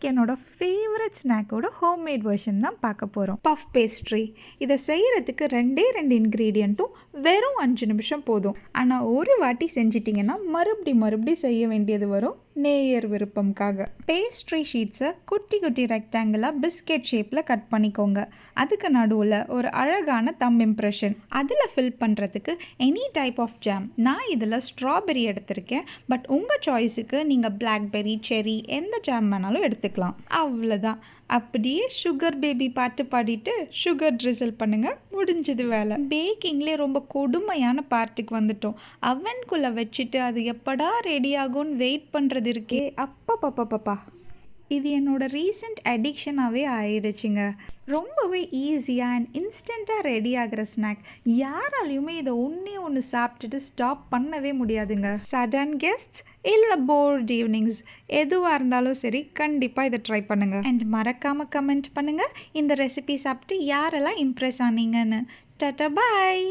இன்னைக்கு என்னோட favourite ஸ்நாக்கோட homemade version தான் பார்க்க போகிறோம். Puff pastry. இதை செய்கிறதுக்கு ரெண்டு இன்க்ரீடியண்ட்டும் வெறும் 5 நிமிஷம் போதும். ஆனால் ஒரு வாட்டி செஞ்சிட்டிங்கன்னா மறுபடி செய்ய வேண்டியது வரும் நேயர் விருப்பம்காக. பேஸ்ட்ரி ஷீட்ஸை குட்டி குட்டி ரெக்டாங்கிளாக பிஸ்கெட் ஷேப்பில் கட் பண்ணிக்கோங்க. அதுக்கு நடுவில் ஒரு அழகான தம் இம்ப்ரெஷன். அதில் ஃபில் பண்ணுறதுக்கு எனி டைப் ஆஃப் ஜாம். நான் இதில் ஸ்ட்ராபெரி எடுத்திருக்கேன். பட் உங்கள் சாய்ஸுக்கு நீங்கள் பிளாக்பெர்ரி, செர்ரி எந்த ஜாம் வேணாலும் எடுத்துக்கலாம். அவ்வளோதான். அப்படியே சுகர் பேபி பாட்டு பாடிட்டு சுகர் ட்ரிசில் பண்ணுங்கள், முடிஞ்சது வேலை. பேக்கிங்லேயே ரொம்ப கொடுமையான பார்ட்டுக்கு வந்துட்டோம். அவனுக்குள்ளே வச்சுட்டு அது எப்படா ரெடி ஆகும்னு வெயிட் பண்ணுறது இருக்கே, அப்பப்பப்பப்பா. இது என்னோட ரீசெண்ட் அடிக்ஷனாகவே ஆயிடுச்சுங்க. ரொம்பவே ஈஸியாக அண்ட் இன்ஸ்டண்ட்டாக ரெடி ஆகிற ஸ்நாக். யாராலையுமே இதை ஒன்று சாப்பிட்டுட்டு ஸ்டாப் பண்ணவே முடியாதுங்க. சடன் கெஸ்ட்ஸ் இல்லை போர்ட் ஈவினிங்ஸ் எதுவாக இருந்தாலும் சரி, கண்டிப்பாக இதை ட்ரை பண்ணுங்கள். அண்ட் மறக்காமல் கமெண்ட் பண்ணுங்கள் இந்த ரெசிபி சாப்பிட்டு யாரெல்லாம் இம்ப்ரெஸ் ஆனீங்கன்னு. டாடா, பாய்.